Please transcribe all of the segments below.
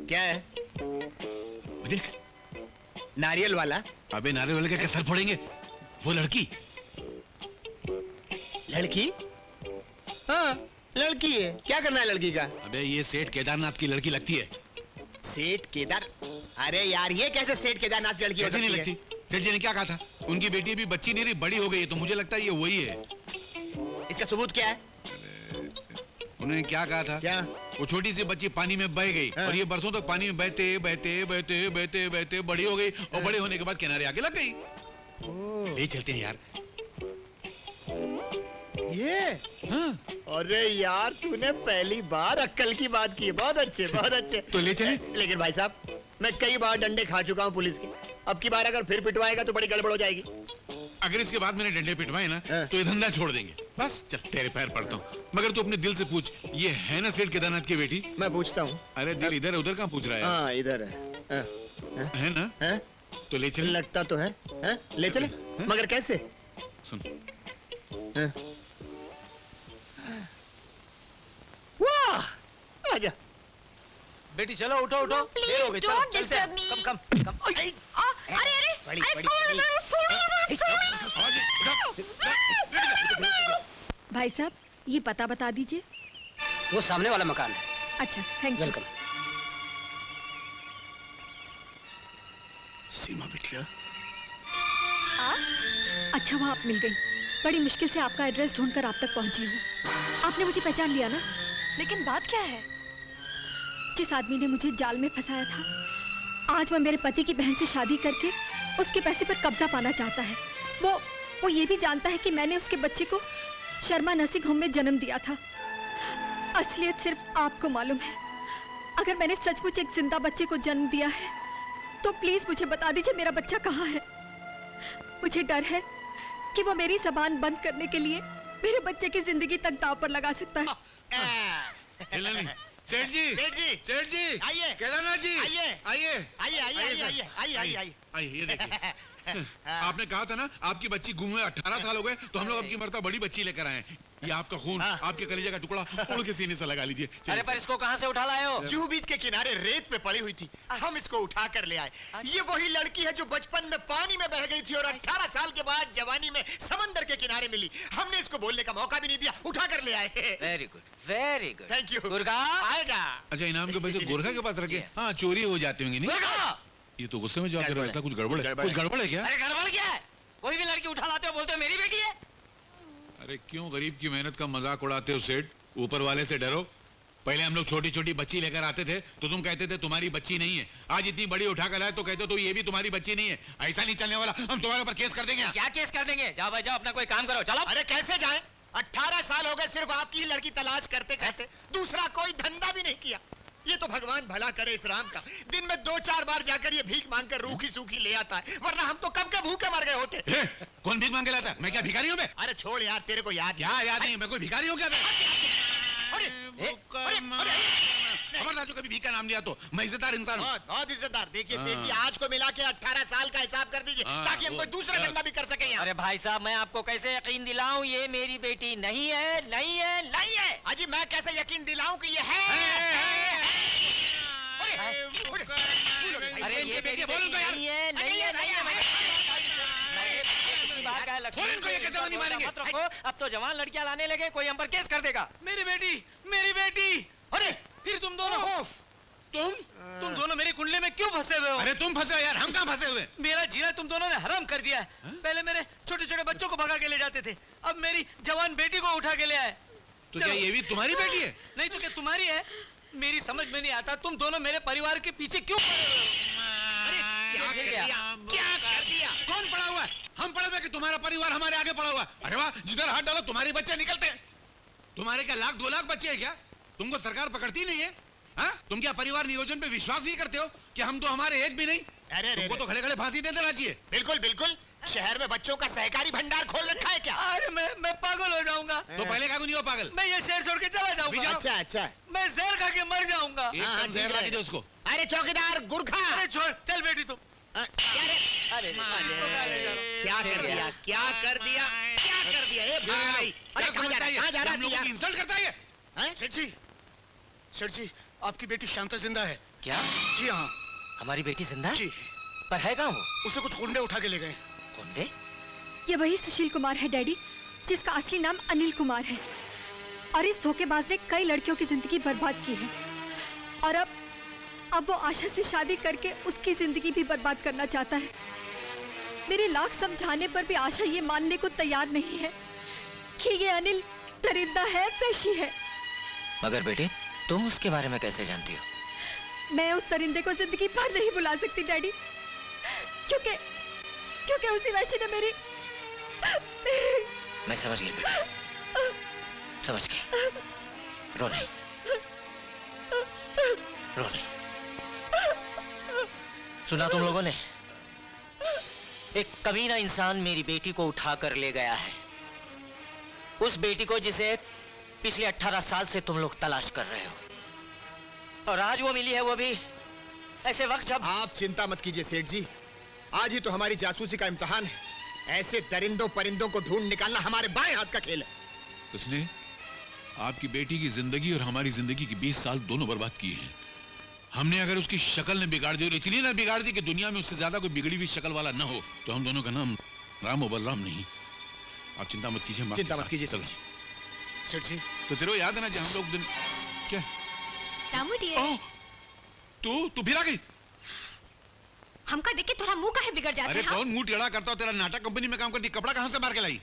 क्या है? देख, नारियल वाला। अबे नारियल वाले का क्या सर फोड़ेंगे? वो लड़की। लड़की? हाँ, लड़की है। क्या करना है लड़की का? अबे ये सेठ केदारनाथ की लड़की लगती है। सेठ केदार? अरे यार, ये कैसे सेठ केदारनाथ की लड़की हो सकती है? नहीं लगती। सेठ जी ने क्या कहा था? उनकी बेटी अभी बच्ची नहीं रही, बड़ी हो गई है, तो मुझे लगता है ये वही है। इसका सबूत क्या है? उन्होंने क्या कहा था? क्या? वो छोटी सी बच्ची पानी में बह गई। हाँ। और ये बरसों तक पानी में बहते बहते बहते बहते बहते बड़ी हो गई, और बड़े होने के बाद किनारे आके लग गई। ले चलते हैं यार। ये? हाँ। अरे यार, तूने पहली बार अक्ल की बात की। बहुत अच्छे, बहुत अच्छे। तो ले चले। लेकिन भाई साहब, मैं कई बार डंडे खा चुका हूँ पुलिस के। अब की बार अगर फिर पिटवाएगा तो बड़ी गड़बड़ हो जाएगी। अगर इसके बाद मैंने डंडे पिटवाए ना, हाँ। तो ये धंधा छोड़ देंगे। बस चल, तेरे पैर पड़ता हूँ। मगर तू अपने दिल से पूछ, ये है ना सेठ केदारनाथ की बेटी? मैं पूछता हूँ। अरे दिल इधर उधर कहाँ पूछ रहा है? हाँ, इधर है। है ना? है? तो ले चल। लगता तो है। ले चले? मगर कैसे? सुन, वाह, आजा। बेटी चलो, उठो उठो। देर हो गई, चलो चलते हैं। कम कम कम। अरे अरे बड़ी भाई साहब, ये पता बता दीजिए। वो सामने वाला मकान है। अच्छा, थैंक यू। वेलकम। सीमा बिटिया। अच्छा हुआ आप मिल गई। बड़ी मुश्किल से आपका एड्रेस ढूंढकर आप तक पहुंची हूँ। आपने मुझे पहचान लिया ना? लेकिन बात क्या है? जिस आदमी ने मुझे जाल में फंसाया था, आज वह मेरे पति की बहन से शादी करके उसके पैसे पर कब्जा पाना चाहता है। वो ये भी जानता है कि मैंने उसके बच्चे को शर्मा नर्सिंग होम में जन्म दिया था। असलियत सिर्फ आपको मालूम है। अगर मैंने सचमुच एक जिंदा बच्चे को जन्म दिया है, तो प्लीज मुझे बता दीजिए मेरा बच्चा कहाँ है। मुझे डर है कि वो मेरी जबान बंद करने के लिए मेरे बच्चे की जिंदगी तक दांव पर लगा सकता है। सेठ जी, सेठ जी, सेठ जी, आइए। केदारनाथ जी, आइए। आइए, आइए, आइए, आइए, आइए, आइए, आइए, आइए। आइए, ये देखिए। आपने कहा था ना आपकी बच्ची गुम हुए 18 साल हो गए, तो हम लोग अब की मरता बड़ी बच्ची लेकर आए हैं। ये आपका खून, आपके कलेजे का टुकड़ा उड़ के सीने से लगा लीजिए। अरे पर इसको कहाँ से उठा लाए हो? जूहू बीच के किनारे रेत पे पड़ी हुई थी, हम इसको उठा कर ले आए। ये वही लड़की है जो बचपन में पानी में बह गई थी और 18 साल के बाद जवानी में समंदर के किनारे मिली। हमने इसको बोलने का मौका भी नहीं दिया, उठा कर ले आए। Very good, very good. Thank you. गुरगा आएगा। अच्छा, इनाम के पैसे गोरखा के पास रखे? हाँ, चोरी हो जाते होंगे। नहीं, गुरगा! ये तो गुस्से में जाकर रहता। कुछ गड़बड़ है? कुछ गड़बड़ है क्या? अरे गड़बड़ क्या है? कोई भी लड़की उठा लाते हो, बोलते हो मेरी बेटी है। अरे क्यों गरीब की मेहनत का मजाक उड़ाते हो सेठ? ऊपर वाले से डरो। पहले हम लोग छोटी छोटी बच्ची लेकर आते थे तो तुम कहते थे तुम्हारी बच्ची नहीं है। आज इतनी बड़ी उठा कर लाए तो कहते हो तो ये भी तुम्हारी बच्ची नहीं है। ऐसा नहीं चलने वाला, हम तुम्हारे ऊपर केस कर देंगे। क्या केस कर देंगे? जाओ भाई जाओ, अपना कोई काम करो, चलो। अरे कैसे जाए? 18 साल हो गए सिर्फ आपकी लड़की तलाश करते करते, दूसरा कोई धंधा भी नहीं किया। ये तो भगवान भला करे इस राम का, दिन में 2-4 बार जाकर ये भीख मांगकर रूखी सूखी ले आता है, वरना हम तो कब के भूखे मर गए होते। कौन भीख मांग के लाता है? मैं क्या भिखारी हूँ? मैं? अरे छोड़ यार, तेरे को याद क्या याद नहीं? मैं कोई भिखारी हूँ क्या? खबरदार जो कभी भीख का नाम लिया तो मैं इज्जतदार इंसान हूँ। बहुत इज्जतदार। देखिए सेठ जी, आज को मिला के 18 साल का हिसाब कर दीजिए ताकि हम कोई दूसरा धंधा भी कर सके यहाँ। अरे भाई साहब, मैं आपको कैसे यकीन दिलाऊं ये मेरी बेटी नहीं है, नहीं है, नहीं है। अजी मैं कैसे यकीन दिलाऊं कि ये है? अरे ये बेटी नहीं है, नहीं है, नहीं है। मत रखो, अब तो जवान लड़कियां लाने लगे, कोई हम पर केस कर देगा। मेरी बेटी, मेरी बेटी। अरे फिर तुम दोनों तुम दोनों मेरी कुंडली में क्यों फंसे हुए हो? अरे तुम फंसे हो यार, हम कहाँ फंसे हुए? मेरा जीना तुम दोनों ने हराम कर दिया है। पहले मेरे छोटे छोटे बच्चों को भगा के ले जाते थे, अब मेरी जवान बेटी को उठा के ले आए। तो क्या ये भी तुम्हारी बेटी है? नहीं तो क्या तुम्हारी है? मेरी समझ में नहीं आता तुम दोनों मेरे परिवार के पीछे क्यों पड़े हुए हो? क्या कर दिया? कौन पड़ा हुआ है? हम पड़े हुए कि तुम्हारा परिवार हमारे आगे पड़ा हुआ? अरे वाह, जिधर हाथ डालो तुम्हारे बच्चे निकलते हैं। तुम्हारे क्या 1-2 लाख बच्चे हैं क्या? तुमको सरकार पकड़ती नहीं है? हाँ? तुम क्या परिवार नियोजन पे विश्वास नहीं करते हो कि हम तो हमारे एज भी नहीं? अरे तुमको तो खड़े खड़े फांसी दे देना चाहिए। बिल्कुल बिल्कुल। शहर में बच्चों का सहकारी भंडार खोल रखा है क्या? अरे मैं पागल हो जाऊंगा। तो पहले का नहीं हो पागल? मैं ये शहर छोड़ के चला जाऊंगा। अच्छा अच्छा। मैं जहर खा के मर जाऊंगा। एकदम जहर ला के दो उसको। अरे चौकीदार गुरखा। अरे छोड़, चल बेटी तुम अरे क्या कर दिया, क्या कर दिया, क्या कर दिया? ए भाई, अरे कहाँ जा रहा है, कहाँ जा रहा हम लोगों है? की इंसल्ट करता है ये? हैं? सेठ जी आपकी बेटी शांता जिंदा है। क्या जी हाँ हमारी बेटी जिंदा जी, पर है कहाँ वो? उसे कुछ गुंडे उठा के ले गए। गुंडे? ये वही सुशील कुमार है डैडी, जिसका असली नाम अनिल कुमार है। और इस धोखेबाज ने कई लड़कियों की जिंदगी बर्बाद की है। और अब वो आशा से शादी करके उसकी जिंदगी भी बर्बाद करना चाहता है। मेरे लाख समझाने पर भी आशा ये मानने को तैयार नहीं है कि ये अनिल दरिंदा है, पेशी है। मगर बेटे तुम उसके बारे में कैसे जानती हो? मैं उस दरिंदे को जिंदगी भर नहीं भुला सकती डैडी, क्योंकि उसी वैश्य ने मेरी मैं समझ गई बेटे, समझ गई। रो नहीं, रो नहीं। सुना तुम लोगों ने? एक कमीना इंसान मेरी बेटी को उठा कर ले गया है। उस बेटी को जिसे पिछले 18 साल से तुम लोग तलाश कर रहे हो। और आज वो मिली है, वो भी ऐसे वक्त जब आप चिंता मत कीजिए सेठ जी, आज ही तो हमारी जासूसी का इम्तिहान है। ऐसे दरिंदों परिंदों को ढूंढ निकालना हमारे बाएं हाथ का खेल है। उसने आपकी बेटी की जिंदगी और हमारी जिंदगी की 20 साल दोनों बर्बाद किए हैं। हमने अगर उसकी शक्ल ने बिगाड़ दी और इतनी ना बिगाड़ दी कि दुनिया में उससे ज्यादा कोई बिगड़ी हुई शक्ल वाला न हो, तो हम दोनों का नाम राम और बलराम नहीं। आप चिंता मत कीजिए, चिंता मत कीजिए चलो। सेठ जी तो तेरे को याद है ना जब हम लोग दिन क्या? रामू डियर, ओह, तू फिर आ गई? हमका देख के थोड़ा मुंह काहे बिगड़ जाता अरे है? कौन मुंह टेढ़ा करता हो? तेरा नाटक कंपनी में काम करती, कपड़ा कहाँ से मार के लाई?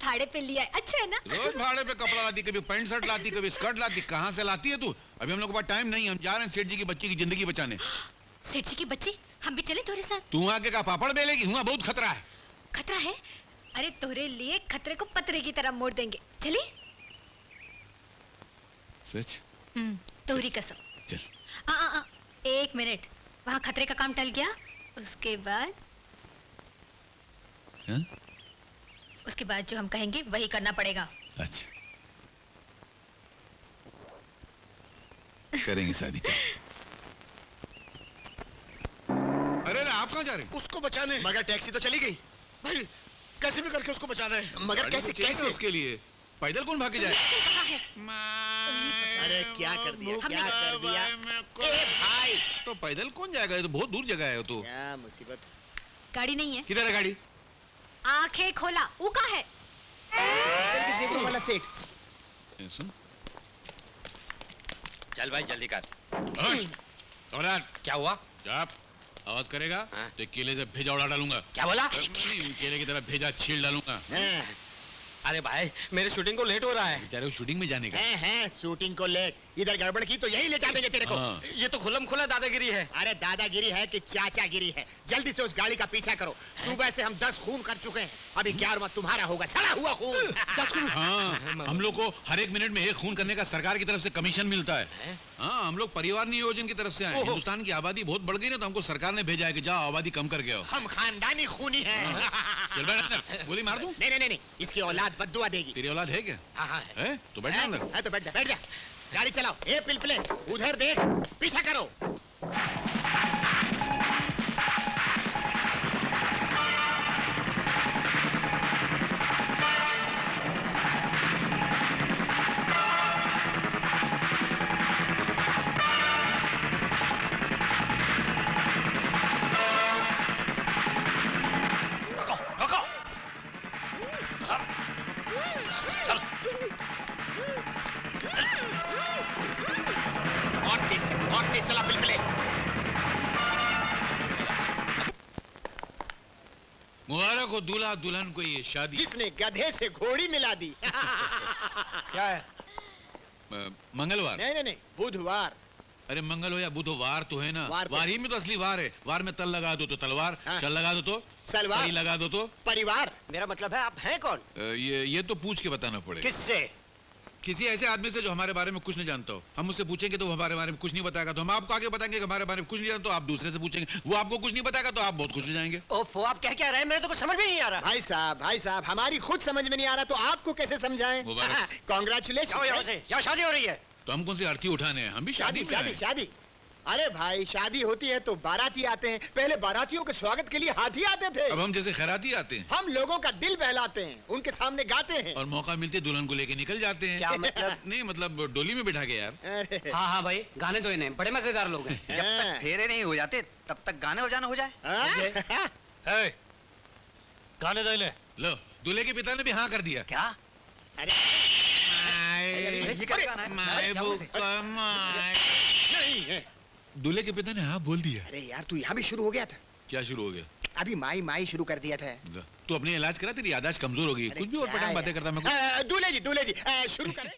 भाड़े पे लिया है, अच्छा है ना? रोज भाड़े पे कपड़ा लाती, कभी पैंट शर्ट लाती, कभी स्कर्ट लाती। कहाँ से लाती है तू? अभी हम लोग के पास टाइम नहीं, हम जा रहे हैं सेठ जी की बच्ची की जिंदगी बचाने। सेठ जी की बच्ची, हम भी चले तोरे साथ? तू आके का पापड़ बेलेगी? हुआ बहुत खतरा है। खतरा है? अरे तोरे लिए खतरे को पतरे की तरह मोड़ देंगे, चले? सच? तोरी कसम। चल। एक मिनट, वहाँ खतरे का काम टल गया, उसके बाद हाँ? उसके बाद जो हम कहेंगे वही करना पड़ेगा। अच्छा, करेंगे शादी। चल। अरे आप कहाँ जा रहे हैं? उसको बचाने। मगर टैक्सी तो चली गई। भाई कैसे भी करके उसको बचाना है। मगर गाड़ी कैसे तो चाहिए कैसे? उसके लिए पैदल कौन भाग के जाए? कहाँ है? अरे क्या कर दिया, क्या कर दिया? ए भाई, तो पैदल कौन जाएगा? ये तो बहुत दूर जगह है। तो क्या मुसीबत। गाड़ी नहीं है। किधर है गाड़ी? आंखें खोला, ऊका है। जल्दी जेबों वाला सेठ। ये सुन। चल भाई जल्दी कर। कमरान, क्या हुआ? जाप आवाज करेगा हाँ? तो केले से भेजा उड़ा डालूंगा। क्या बोला? केले की तरह भेजा छील डालूंगा। हैं, अरे भाई मेरे शूटिंग को लेट हो रहा है। बेचारे को शूटिंग में जाने का। हैं, शूटिंग को लेट। इधर गड़बड़ की तो यही लेटा देंगे तेरे को। हाँ। ये तो खुल्लम खुला दादागिरी है। अरे दादागिरी है कि चाचागिरी है? जल्दी से उस गाड़ी का पीछा करो। सुबह से हम 10 खून कर चुके हैं, अभी 11वां तुम्हारा होगा, सड़ा हुआ खून। 10 खून? हाँ, हम लोग को हर एक मिनट में एक खून करने का सरकार की तरफ से कमीशन मिलता है। हाँ, हम लोग परिवार नियोजन की तरफ से आए। हिंदुस्तान की आबादी बहुत बढ़ गई ना, तो हमको सरकार ने भेजा है कि जाओ आबादी कम करके आओ। हम खानदानी खूनी हैं। चल बैठ अंदर, गोली मार दूं? नहीं नहीं नहीं नहीं, इसकी औलाद बद्दुआ देगी। तेरी औलाद है क्या? हाँ हाँ है। है? तो बैठ जा अंदर। है तो बैठ जा, बैठ जा। गाड़ी चलाओ। ए पिलपिले, उधर देख, पीछा करो। रुको। चल। और तेज चला पिलपिले। मुबारक हो दूल्हा दुल्हन को ये शादी। जिसने गधे से घोड़ी मिला दी। क्या है? मंगलवार। नहीं नहीं नहीं, बुधवार। अरे मंगल हो या बुध हो, वार तो है ना। वार वार ही में तो असली वार है। वार में तल लगा दो तो तलवार, हाँ। चल लगा दो तो सलवार। कड़ी लगा दो तो परिवार। मेरा मतलब है आप हैं कौन? ये तो पूछ के बताना पड़ेगा। किससे? किसी ऐसे आदमी से जो हमारे बारे में कुछ नहीं जानता हो। हम उससे पूछेंगे तो वो हमारे बारे में कुछ नहीं बताएगा, तो हम आपको आगे बताएंगे कि हमारे बारे में कुछ नहीं जानते, तो आप दूसरे से पूछेंगे, वो आपको कुछ नहीं बताएगा तो आप बहुत खुश हो जाएंगे। ओफो, आप क्या रहे हैं? मेरे तो कुछ समझ में नहीं आ रहा। भाई साहब, हमारी खुद समझ में नहीं आ रहा तो आपको कैसे समझाएं? मुबारक। कांग्रेचुलेशन। जाओ यहाँ से, यहाँ शादी हो रही है। तो हम कौन सी अर्थी उठाने हैं? हम भी शादी शादी में शादी आए। शादी। अरे भाई शादी होती है तो बाराती आते हैं, पहले बारातियों के स्वागत के लिए हाथी आते थे। अब हम जैसे खैराती आते हैं। हम लोगों का दिल बहलाते हैं, उनके सामने गाते हैं। और मौका मिलते दुल्हन को लेके निकल जाते हैं। क्या मतलब? नहीं मतलब डोली में बिठा के यार। अरे, हाँ हाँ भाई, गाने तो इन्हें बड़े मजेदार लोग हैं। जब तक फेरे नहीं हो जाते तब तक गाने बजाना हो जाए। हाँ? गाने दो इन्हें। लो दूल्हे के पिता ने भी हाँ कर दिया। क्या? अरे ये क्या गाना है? दूल्हे के पिता ने हाँ बोल दिया। अरे यार तू यहाँ भी शुरू हो गया था। क्या शुरू हो गया? अभी माई माई शुरू कर दिया था। तू अपनी इलाज करा, तेरी यादाश्त कमजोर हो गई। अरे कुछ भी और क्या पटांग यार? बातें करता मैं। दूल्हे जी शुरू करें।